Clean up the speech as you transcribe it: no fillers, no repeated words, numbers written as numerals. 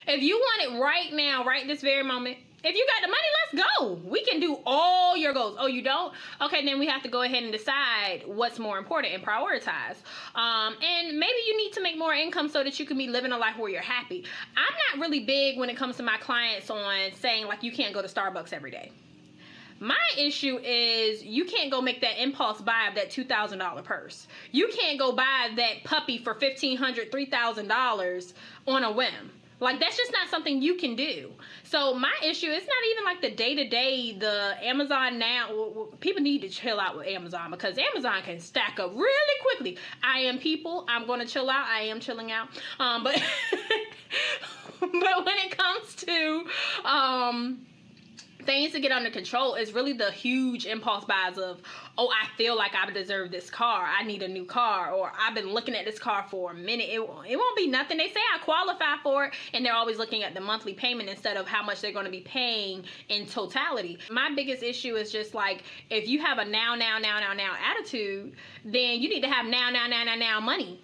If you want it right now, right this very moment, if you got the money, let's go. We can do all your goals. Oh, you don't? Okay, then we have to go ahead and decide what's more important and prioritize. And maybe you need to make more income so that you can be living a life where you're happy. I'm not really big when it comes to my clients on saying like you can't go to Starbucks every day. My issue is you can't go make that impulse buy of that $2,000 purse. You can't go buy that puppy for $1,500, $3,000 on a whim. Like, that's just not something you can do. So my issue, it's not even like the day-to-day, the Amazon now. People need to chill out with Amazon because Amazon can stack up really quickly. I am people. I'm going to chill out. I am chilling out. But but when it comes to things to get under control, is really the huge impulse buys of, oh, I feel like I deserve this car. I need a new car. Or I've been looking at this car for a minute. It won't be nothing. They say I qualify for it, and they're always looking at the monthly payment instead of how much they're going to be paying in totality. My biggest issue is just like, if you have a now attitude, then you need to have now money.